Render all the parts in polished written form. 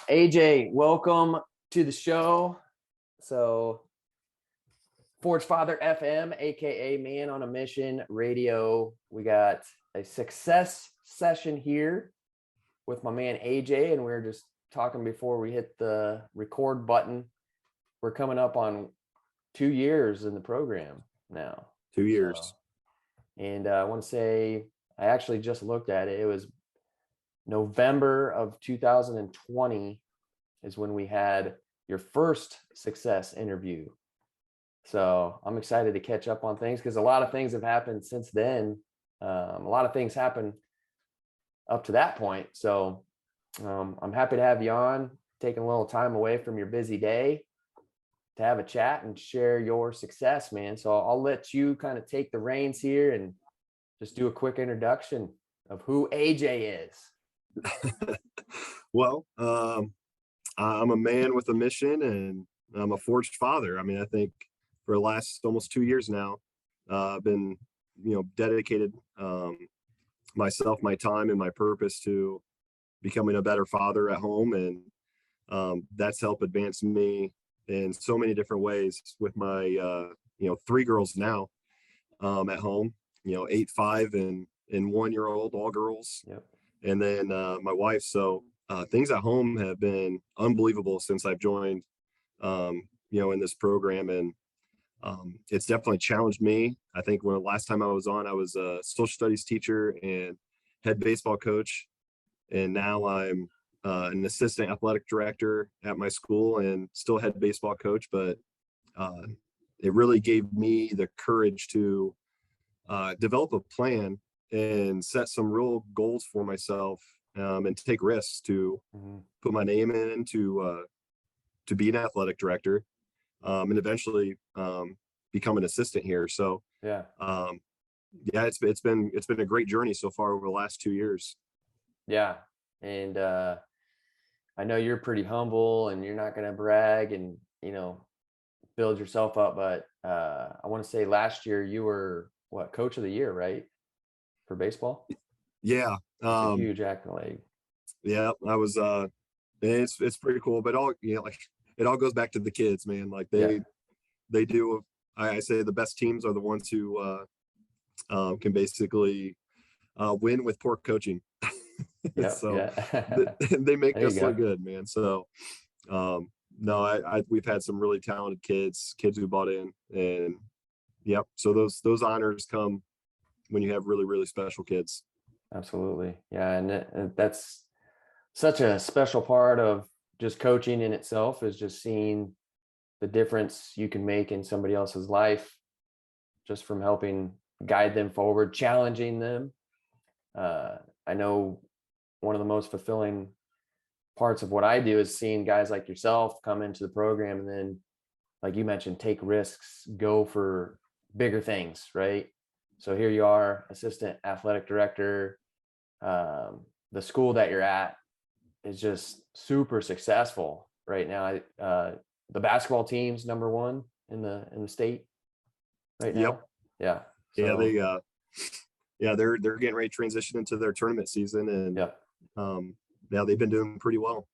AJ, welcome to the show. So, Forge Father FM, aka Man on a Mission Radio. We got a success session here with my man AJ, and we were just talking before we hit the record button. We're coming up on 2 years in the program now. 2 years. And I want to say, I actually just looked at it. It was November of 2020 is when we had your first success interview. So I'm excited to catch up on things because a lot of things have happened since then. A lot of things happened up to that point. So I'm happy to have you on, taking a little time away from your busy day to have a chat and share your success, man. So I'll let you kind of take the reins here and just do a quick introduction of who AJ is. Well, I'm a man with a mission, and I'm a forged father. I mean, I think for the last almost 2 years now, I've been, dedicated myself, my time, and my purpose to becoming a better father at home, and that's helped advance me in so many different ways with my 3 girls now at home. 8, 5, and 1-year-old, all girls. Yep. And then my wife. So things at home have been unbelievable since I've joined, in this program. And it's definitely challenged me. I think when the last time I was on, I was a social studies teacher and head baseball coach. And now I'm an assistant athletic director at my school and still head baseball coach. But it really gave me the courage to develop a plan and set some real goals for myself, and take risks to put my name in to be an athletic director, and eventually become an assistant here. So it's been a great journey so far over the last 2 years. Yeah. And I know you're pretty humble and you're not going to brag and, build yourself up. But I want to say last year you were coach of the year, right? For baseball. Yeah. That's a huge accolade. Yeah, I was, it's pretty cool, but it all goes back to the kids, man. Like they do. I say the best teams are the ones who can basically win with poor coaching. So they make us look good, man. So no, we've had some really talented kids who bought in, and yep. So those honors come when you have really, really special kids. Absolutely. Yeah. And that's such a special part of just coaching in itself, is just seeing the difference you can make in somebody else's life just from helping guide them forward, challenging them. I know one of the most fulfilling parts of what I do is seeing guys like yourself come into the program and then, like you mentioned, take risks, go for bigger things, right? So here you are, assistant athletic director. The school that you're at is just super successful right now. The basketball team's number 1 in the state right now. Yep. Yeah. So, they're getting ready to transition into their tournament season, and they've been doing pretty well.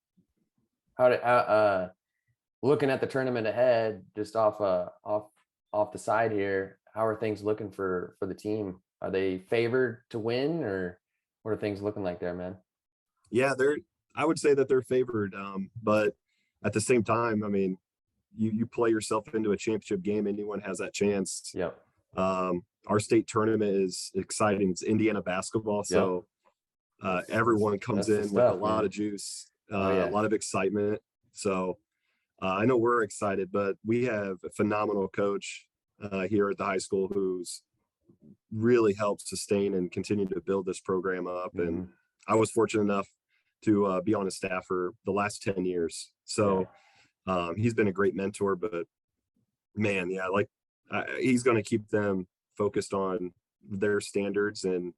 Looking at the tournament ahead, just off the side here, how are things looking for the team? Are they favored to win, or what are things looking like there, man? Yeah, I would say that they're favored, but at the same time, I mean, you play yourself into a championship game, anyone has that chance. Yep. Our state tournament is exciting. It's Indiana basketball, so everyone comes in with a lot of juice, a lot of excitement. So I know we're excited, but we have a phenomenal coach here at the high school who's really helped sustain and continue to build this program up. And I was fortunate enough to be on his staff for the last 10 years. So he's been a great mentor, but man, he's going to keep them focused on their standards and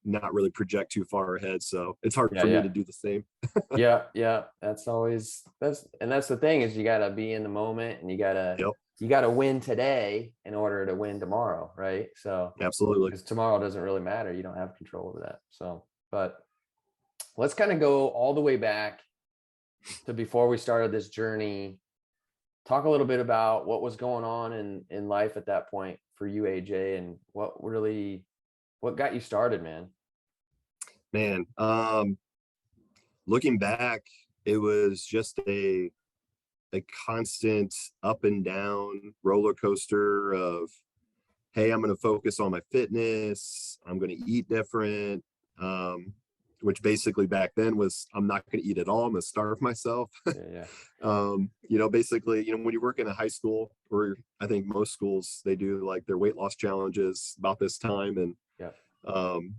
not really project too far ahead. So it's hard for me to do the same. Yeah. That's the thing, is you got to be in the moment, and you got to win today in order to win tomorrow. Right. So absolutely, because tomorrow doesn't really matter. You don't have control over that. So, but let's kind of go all the way back So before we started this journey, talk a little bit about what was going on in life at that point for you, AJ, and what got you started, man. Man, looking back, it was just a constant up and down roller coaster of, hey, I'm going to focus on my fitness. I'm going to eat different. Which basically back then was, I'm not going to eat at all. I'm going to starve myself. Yeah, yeah. Basically, when you work in a high school, or I think most schools, they do like their weight loss challenges about this time. And, Yeah. um,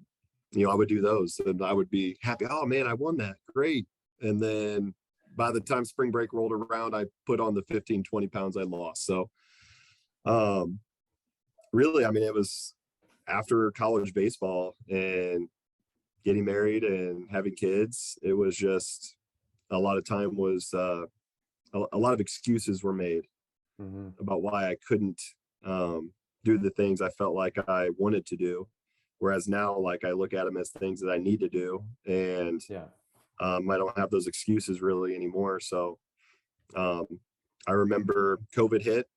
I would do those and I would be happy. Oh man, I won that. Great. And then by the time spring break rolled around, I put on the 15, 20 pounds I lost. So, um, really, I mean, it was after college baseball and getting married and having kids. It was just a lot of time was, a lot of excuses were made Hmm. about why I couldn't, do the things I felt like I wanted to do. Whereas now, like I look at them as things that I need to do, and Yeah. I don't have those excuses really anymore. So um, I remember COVID hit,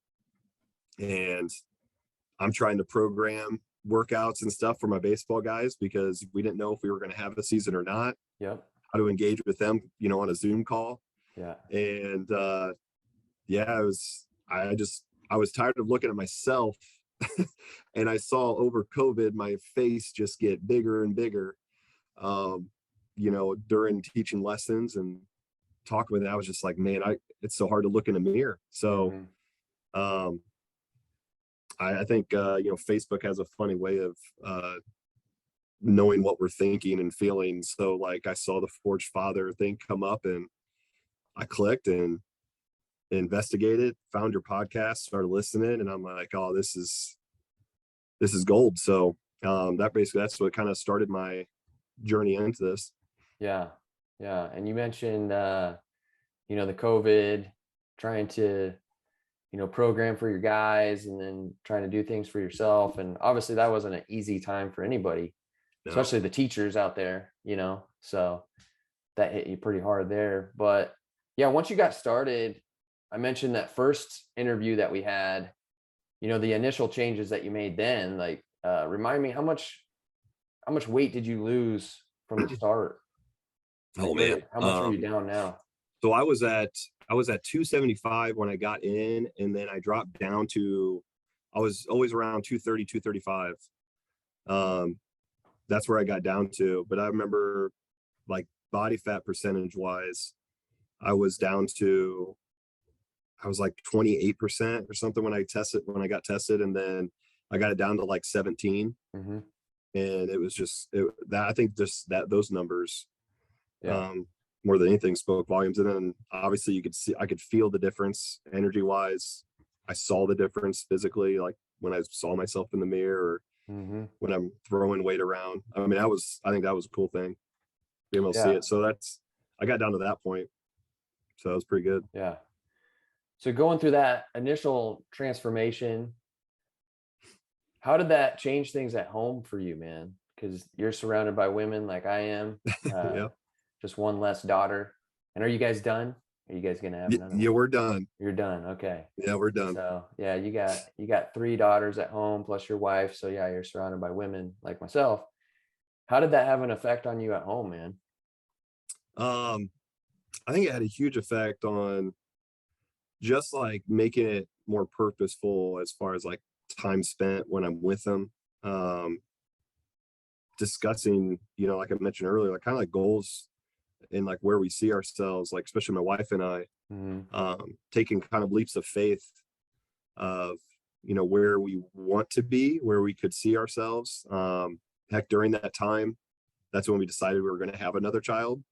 and I'm trying to program workouts and stuff for my baseball guys because we didn't know if we were going to have a season or not, Yep. how to engage with them, on a Zoom call. Yeah. And yeah, I was tired of looking at myself and I saw over COVID my face just get bigger and bigger. During teaching lessons and talking with it, I was just like, man, it's so hard to look in a mirror. So Hmm. um I think Facebook has a funny way of knowing what we're thinking and feeling. So like I saw the Forged Father thing come up and I clicked and investigated, found your podcast, started listening, and I'm like, oh, this is gold. So that's what kind of started my journey into this. Yeah. Yeah. And you mentioned the COVID, trying to, program for your guys and then trying to do things for yourself. And obviously that wasn't an easy time for anybody, No. especially the teachers out there, so that hit you pretty hard there. But yeah, once you got started, I mentioned that first interview that we had, the initial changes that you made then, like, remind me how much weight did you lose from the start? Oh Like, man. how much are you down now? So I was at 275 when I got in, and then I dropped down to, I was always around 230, 235. Um, that's where I got down to. But I remember, like, body fat percentage wise, I was down to, I was like 28% or something when I got tested, and then I got it down to like 17. Hmm. And it was just that, I think just that those numbers, Yeah. um, more than anything, spoke volumes. And then obviously I could feel the difference energy wise. I saw the difference physically, like when I saw myself in the mirror or Hmm. when I'm throwing weight around. I mean, I think that was a cool thing, being able to see Yeah. it. So I got down to that point. So that was pretty good. Yeah. So going through that initial transformation, how did that change things at home for you, man? Because you're surrounded by women like I am. Uh, Yeah. just one less daughter. And are you guys done? Are you guys gonna have another Yeah, one? we're done. You're done. Okay. Yeah, we're done. So yeah, you got three daughters at home plus your wife. So yeah, you're surrounded by women like myself. How did that have an effect on you at home, man? Um, I think it had a huge effect on just like making it more purposeful as far as like time spent when I'm with them. Um, Discussing, like I mentioned earlier, like kind of like goals and like where we see ourselves, like especially my wife and I, Hmm. taking kind of leaps of faith of, where we want to be, where we could see ourselves. Heck, during that time, that's when we decided we were going to have another child.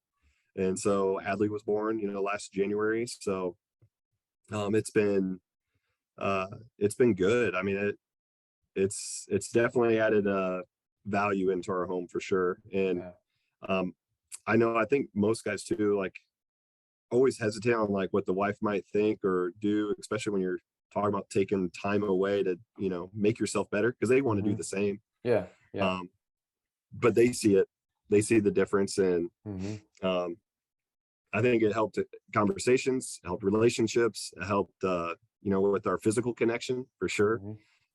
And so Adley was born, last January. So um, it's been uh, it's been good. I mean, it's definitely added value into our home for sure. And Yeah. um, I think most guys too, like always hesitate on like what the wife might think or do, especially when you're talking about taking time away to, make yourself better because they want to do Hmm. the same. Yeah. Yeah. Um, but they see it, they see the difference. And Hmm. um, I think it helped conversations, helped relationships, it helped, with our physical connection for sure.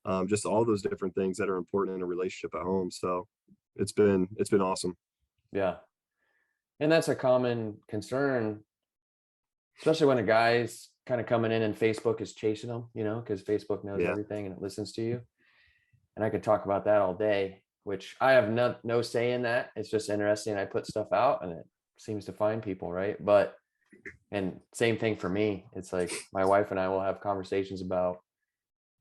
Mhm. Just all those different things that are important in a relationship at home. So it's been awesome. Yeah. And that's a common concern, especially when a guy's kind of coming in and Facebook is chasing them, because Facebook knows Yeah. everything and it listens to you. And I could talk about that all day, which I have no say in that. It's just interesting. I put stuff out and it seems to find people, right? And same thing for me. It's like my wife and I will have conversations about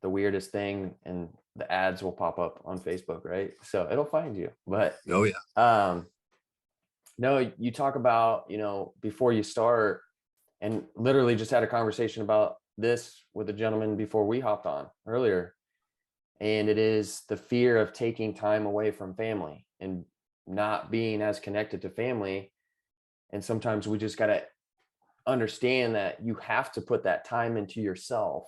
the weirdest thing and the ads will pop up on Facebook, right? So it'll find you. But Oh yeah. um no, you talk about, before you start, and literally just had a conversation about this with a gentleman before we hopped on earlier. And it is the fear of taking time away from family and not being as connected to family. And sometimes we just got to understand that you have to put that time into yourself,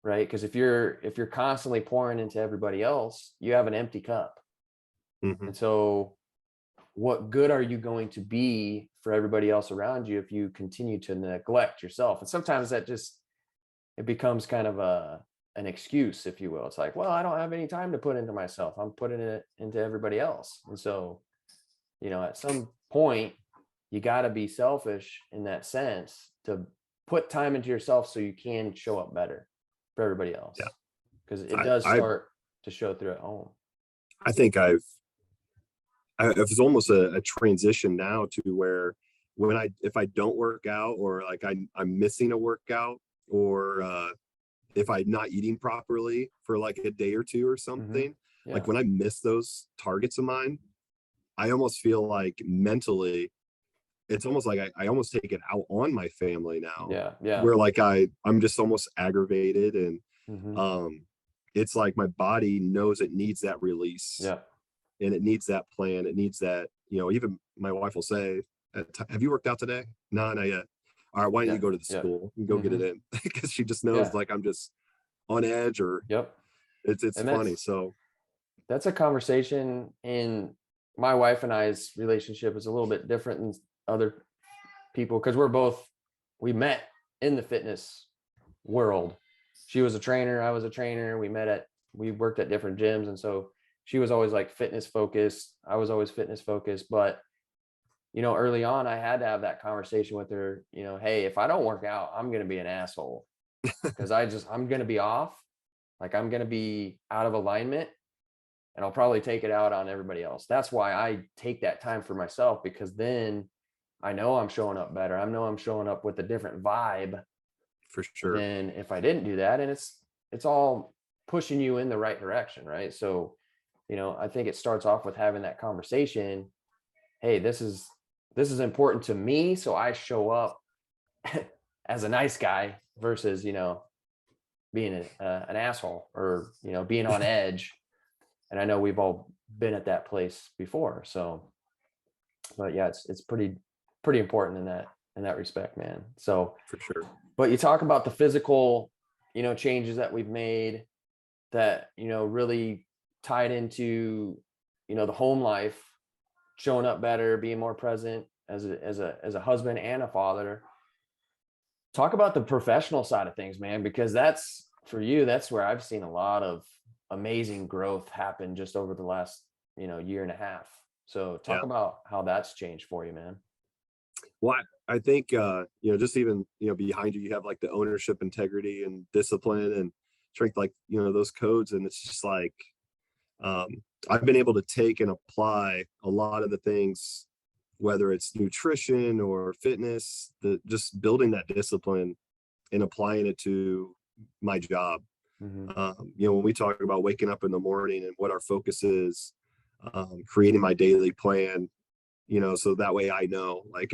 right? Because if you're constantly pouring into everybody else, you have an empty cup. Hmm. And so what good are you going to be for everybody else around you if you continue to neglect yourself? And sometimes it becomes kind of an excuse, if you will. It's like, well, I don't have any time to put into myself. I'm putting it into everybody else. And so, at some point, you got to be selfish in that sense to put time into yourself so you can show up better for everybody Yeah. else. Because it I, does I, start to show through at home. I think it's almost a transition now to where if I don't work out or like I'm missing a workout or, if I'm not eating properly for like a day or two or Hmm. something, like Yeah. when I miss those targets of mine, I almost feel like mentally, it's almost like I almost take it out on my family now, Yeah. Yeah. where like I'm just almost aggravated and Hmm. um it's like my body knows it needs that release Yeah. and it needs that plan. It needs that, even my wife will say, have you worked out today? No, not yet. All right, why don't Yeah. you go to the Yeah. school and go get Hmm. it in? Because she just knows Yeah. like I'm just on edge or Yep. it's And funny. So that's a conversation in my wife and I's relationship is a little bit different than other people because we met in the fitness world. She was a trainer, I was a trainer. We worked at different gyms. And so she was always like fitness focused. I was always fitness focused. But, early on, I had to have that conversation with her, hey, if I don't work out, I'm going to be an asshole because I'm going to be off. Like I'm going to be out of alignment and I'll probably take it out on everybody else. That's why I take that time for myself because then I know I'm showing up better. I know I'm showing up with a different vibe for sure. than if I didn't do that. And it's all pushing you in the right direction, right? So, I think it starts off with having that conversation. Hey, this is important to me, so I show up as a nice guy versus, being an asshole or, being on edge. And I know we've all been at that place before. So, but yeah, it's pretty important in that respect, man. So, For sure. but you talk about the physical, changes that we've made that, really tied into, the home life, showing up better, being more present as a husband and a father. Talk about the professional side of things, man, because that's for you, that's where I've seen a lot of amazing growth happen just over the last, year and a half. So talk Yeah. about how that's changed for you, man. Well, I think, just even, behind you, you have like the ownership, integrity, and discipline and strength, like, those codes. And it's just like, um, I've been able to take and apply a lot of the things, whether it's nutrition or fitness, just building that discipline and applying it to my job. Hmm. When we talk about waking up in the morning and what our focus is, creating my daily plan, so that way I know, like,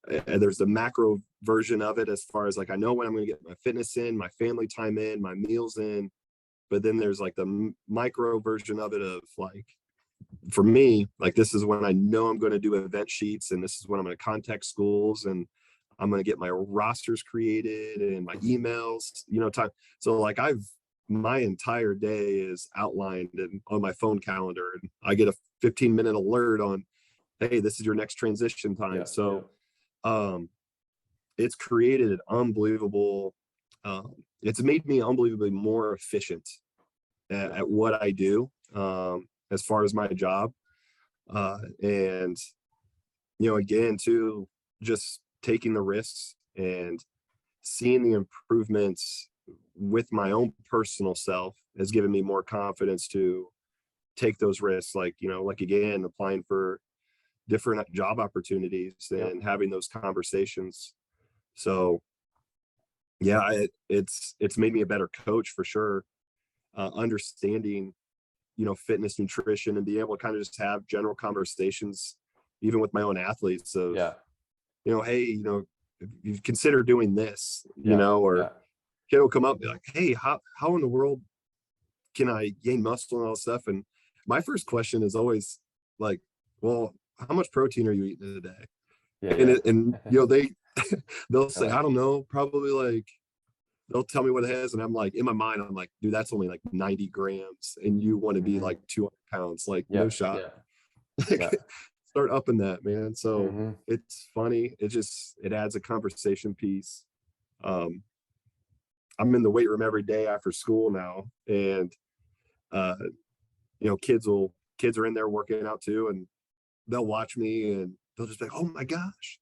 and there's the macro version of it as far as like I know when I'm going to get my fitness in, my family time in, my meals in, but then there's like the micro version of it of like for me, like this is when I know I'm going to do event sheets and this is when I'm going to contact schools and I'm going to get my rosters created and my emails, time. So like my entire day is outlined and on my phone calendar and I get a 15-minute alert on hey, this is your next transition time. Yeah. So it's created an unbelievable, it's made me unbelievably more efficient at what I do, as far as my job. And, again, too, just taking the risks and seeing the improvements with my own personal self has given me more confidence to take those risks. Like, like again, applying for different job opportunities and having those conversations. So yeah, it's made me a better coach for sure. Understanding, fitness, nutrition, and being able to kind of just have general conversations, even with my own athletes of, hey, if you consider doing this, or kid will come up and be like, hey, how in the world can I gain muscle and all this stuff? And my first question is always like, well, how much protein are you eating a day? And they'll say, I don't know, probably like, they'll tell me what it is. And I'm like, in my mind, I'm like, dude, that's only like 90 grams. And you want to be like 200 pounds, like no shot. Start upping that, man. So it's funny. It adds a conversation piece. I'm in the weight room every day after school now. And, kids are in there working out too. And they'll watch me and they'll just be like, oh my gosh.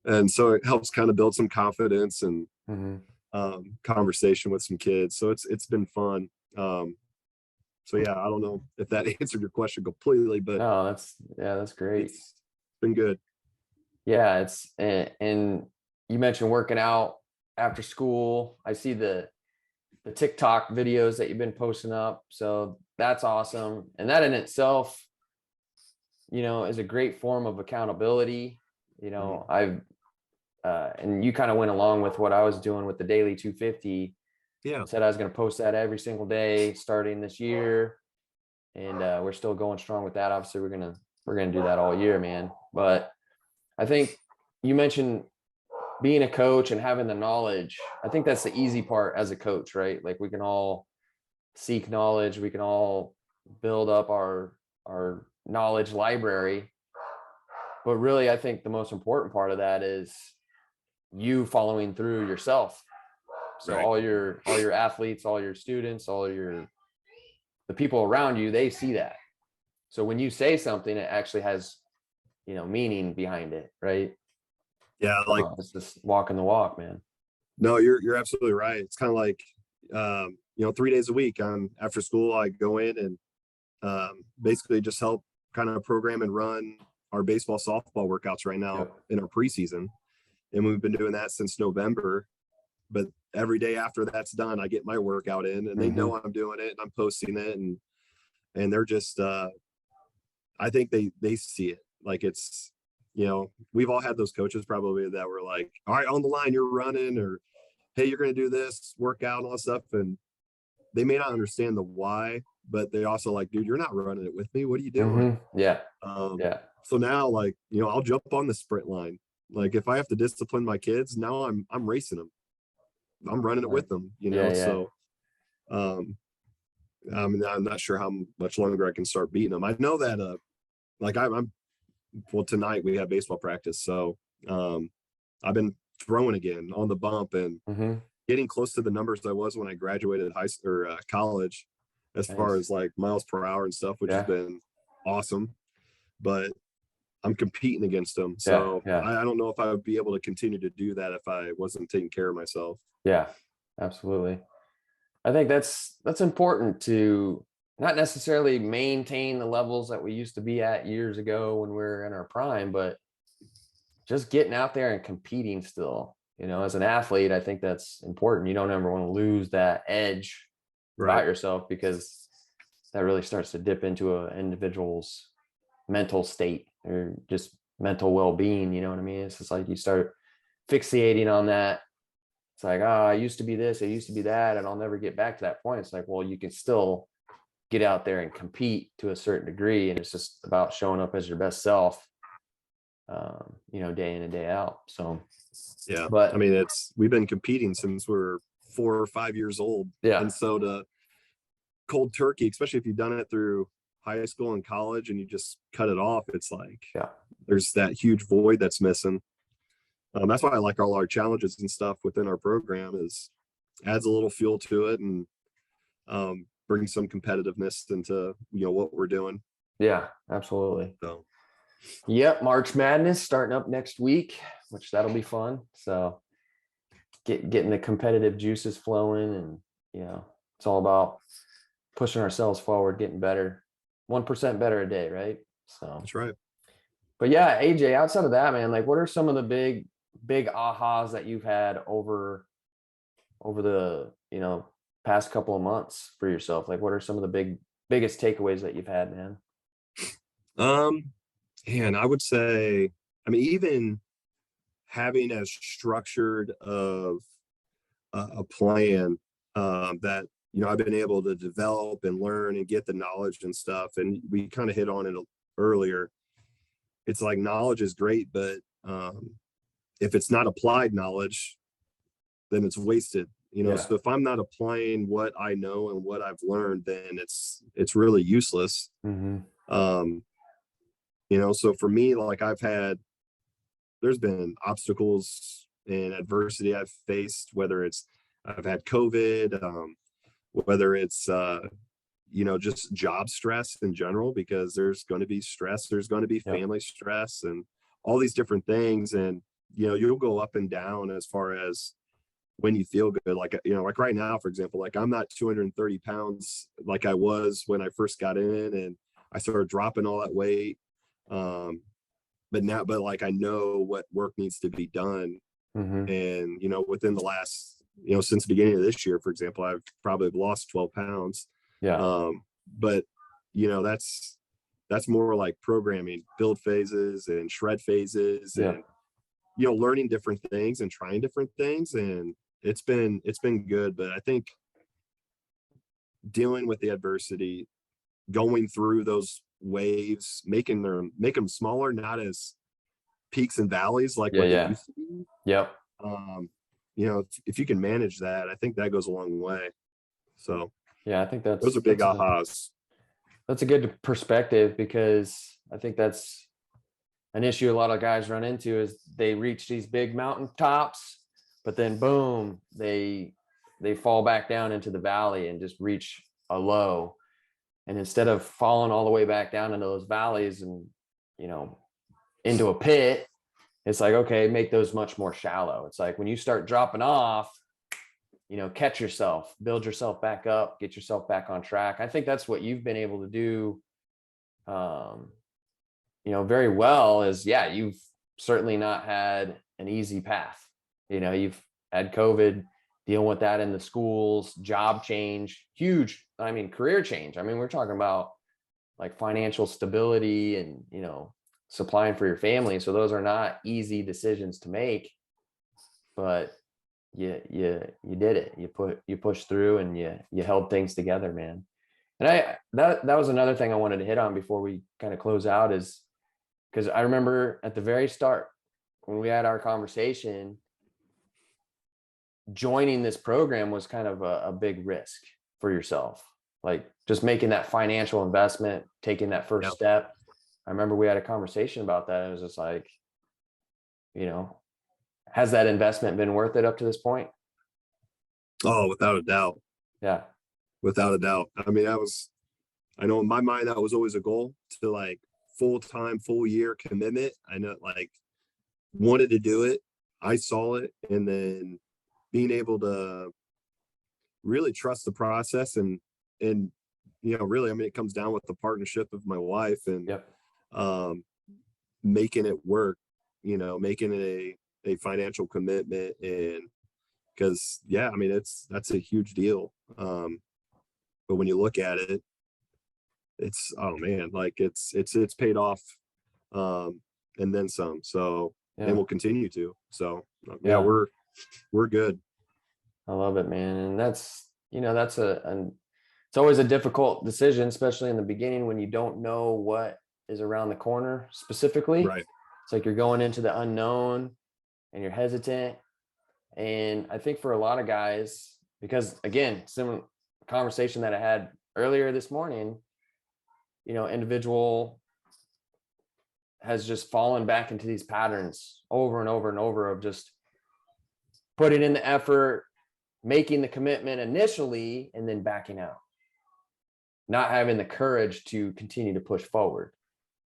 And so it helps kind of build some confidence and conversation with some kids. So it's been fun. So yeah, I don't know if that answered your question completely, but no, that's great. It's been good. Yeah, and you mentioned working out after school. I see the TikTok videos that you've been posting up. So that's awesome. And that in itself, is a great form of accountability. I've and you kind of went along with what I was doing with the daily 250. Yeah. Said I was going to post that every single day starting this year. And we're still going strong with that. Obviously, we're gonna do that all year, man. But I think you mentioned being a coach and having the knowledge. I think that's the easy part as a coach, right? Like we can all seek knowledge, we can all build up our knowledge library. But really, I think the most important part of that is you following through yourself. So right. all your athletes, all your students, the people around you, they see that. So when you say something, it actually has, meaning behind it, right? Yeah, like it's just walking the walk, man. No, you're absolutely right. It's kind of like 3 days a week after school, I go in and basically just help kind of program and run our baseball, softball workouts right now in our preseason. And we've been doing that since November. But every day after that's done, I get my workout in and they know I'm doing it and I'm posting it. And they're just, I think they see it. Like it's, we've all had those coaches probably that were like, all right, on the line, you're running, or, hey, you're going to do this workout and all that stuff. And they may not understand the why, but they also like, dude, you're not running it with me. What are you doing? Yeah. So now, like, I'll jump on the sprint line. Like if I have to discipline my kids, now I'm racing them. I'm running it with them, So, I'm not sure how much longer I can start beating them. I know that, like well, tonight we have baseball practice. So, I've been throwing again on the bump and getting close to the numbers I was when I graduated high school or college, as far as like miles per hour and stuff, which has been awesome. But I'm competing against them. So I don't know if I would be able to continue to do that if I wasn't taking care of myself. Yeah, absolutely. I think that's important to not necessarily maintain the levels that we used to be at years ago when we were in our prime, but just getting out there and competing still. As an athlete, I think that's important. You don't ever want to lose that edge about yourself, because that really starts to dip into an individual's mental state or just mental well-being. You know what I mean? It's just like you start fixating on that. It's like, I used to be this, I used to be that, and I'll never get back to that point. It's like, well, you can still get out there and compete to a certain degree. And it's just about showing up as your best self, day in and day out. So, yeah, but I mean, we've been competing since we're 4 or 5 years old. Yeah. And so to cold turkey, especially if you've done it through high school and college and you just cut it off, it's like Yeah. there's that huge void that's missing. That's why I like all our challenges and stuff within our program is adds a little fuel to it and brings some competitiveness into what we're doing. Yeah, absolutely. So Yep. March Madness starting up next week, which that'll be fun. So getting the competitive juices flowing, and it's all about pushing ourselves forward, getting better, 1% better a day, right? So that's right. but yeah, AJ, outside of that, man, like what are some of the big ahas that you've had over the past couple of months for yourself? Like what are some of the biggest takeaways that you've had, man? Um, and I would say, I mean, even having as structured of a plan that I've been able to develop and learn and get the knowledge and stuff. And we kind of hit on it earlier. It's like knowledge is great, but if it's not applied knowledge, then it's wasted. Yeah. So if I'm not applying what I know and what I've learned, then it's really useless. Mm-hmm. So for me, like there's been obstacles and adversity I've faced, whether it's I've had COVID, whether it's just job stress in general, because there's going to be stress, there's going to be family stress and all these different things. And you'll go up and down as far as when you feel good. Like like right now, for example, like I'm not 230 pounds like I was when I first got in, and I started dropping all that weight. But like I know what work needs to be done. Mm-hmm. And within the last since the beginning of this year, for example, I've probably lost 12 pounds. Yeah. But that's more like programming, build phases and shred phases, and learning different things and trying different things. And it's been good. But I think dealing with the adversity, going through those waves, making them smaller, not as peaks and valleys like what they used to be. Yep. If you can manage that, I think that goes a long way. So yeah, I think those are big ahas. That's a good perspective, because I think that's an issue a lot of guys run into is they reach these big mountain tops, but then boom, they fall back down into the valley and just reach a low. And instead of falling all the way back down into those valleys and, into a pit, it's like, okay, make those much more shallow. It's like when you start dropping off, catch yourself, build yourself back up, get yourself back on track. I think that's what you've been able to do, very well. Is you've certainly not had an easy path. You've had COVID, dealing with that in the schools, job change, huge, career change. We're talking about like financial stability and, supplying for your family. So those are not easy decisions to make, but you did it. You pushed through, and you held things together, man. And that was another thing I wanted to hit on before we kind of close out, is because I remember at the very start when we had our conversation, joining this program was kind of a big risk for yourself, like just making that financial investment, taking that first step. I remember we had a conversation about that. It was just like, has that investment been worth it up to this point? Oh, without a doubt. Yeah. Without a doubt. I know in my mind, that was always a goal, to like full-time, full year commitment. I know, like, wanted to do it. I saw it. And then being able to really trust the process and really, it comes down with the partnership of my wife and making it work, making it a financial commitment. And because that's a huge deal. But when you look at it, it's, oh man, like it's paid off, and then some. So and we'll continue to. So we're good. I love it, man. And that's it's always a difficult decision, especially in the beginning when you don't know what is around the corner specifically. Right. It's like you're going into the unknown and you're hesitant. And I think for a lot of guys, because again, similar conversation that I had earlier this morning, individual has just fallen back into these patterns over and over and over of just putting in the effort, making the commitment initially, and then backing out, not having the courage to continue to push forward.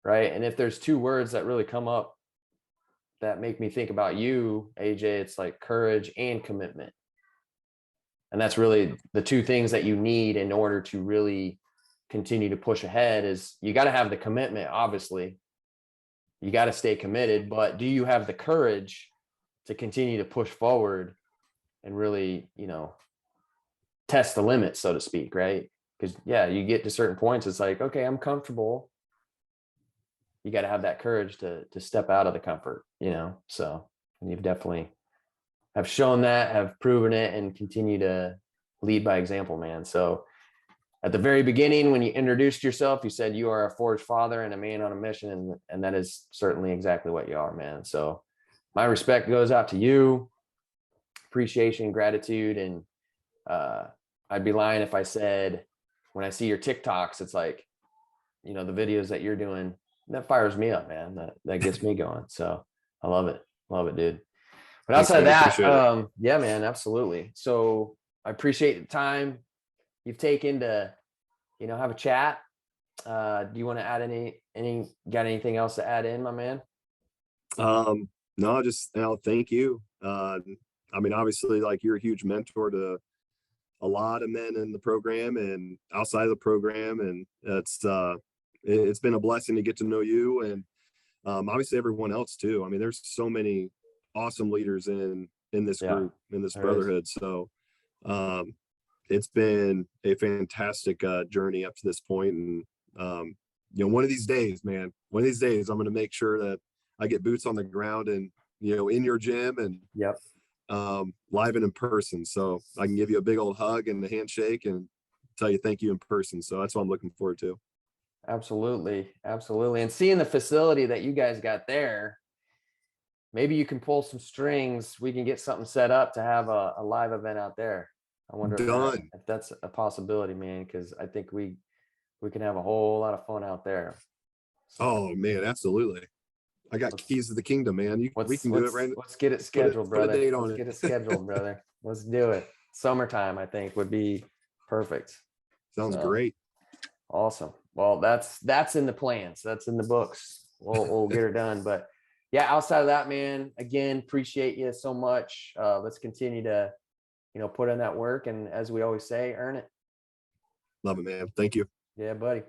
Right. And if there's two words that really come up that make me think about you, AJ, it's like courage and commitment. And that's really the two things that you need in order to really continue to push ahead. Is you got to have the commitment, obviously. You got to stay committed, but do you have the courage to continue to push forward and really, test the limits, so to speak, right? Because you get to certain points, it's like, okay, I'm comfortable. You got to have that courage to step out of the comfort, so, and you've definitely have shown that, have proven it, and continue to lead by example, man. So at the very beginning, when you introduced yourself, you said you are a forged father and a man on a mission. And that is certainly exactly what you are, man. So my respect goes out to you, appreciation, gratitude. And I'd be lying if I said, when I see your TikToks, it's like, the videos that you're doing, that fires me up, man. That gets me going. So I love it. Love it, dude. But outside of that, yeah, man, absolutely. So I appreciate the time you've taken to, have a chat. Do you want to add got anything else to add in, my man? No, just thank you. Obviously, like, you're a huge mentor to a lot of men in the program and outside of the program, and it's been a blessing to get to know you, and obviously everyone else too. There's so many awesome leaders in this group, in this brotherhood. So it's been a fantastic journey up to this point. And one of these days, man, I'm going to make sure that I get boots on the ground and in your gym and live and in person, so I can give you a big old hug and a handshake and tell you thank you in person. So that's what I'm looking forward to. Absolutely. And seeing the facility that you guys got there, maybe you can pull some strings. We can get something set up to have a live event out there. I wonder if that's a possibility, man, because I think we can have a whole lot of fun out there. So, oh man, absolutely. I got keys to the kingdom, man. We can do it right. Let's get it scheduled, brother. Let's get it scheduled, brother. Let's do it. Summertime, I think, would be perfect. Sounds great. Awesome. Well, that's in the plans. That's in the books. We'll get her done. But yeah, outside of that, man, again, appreciate you so much. Let's continue to, put in that work. And as we always say, earn it. Love it, man. Thank you. Yeah, buddy.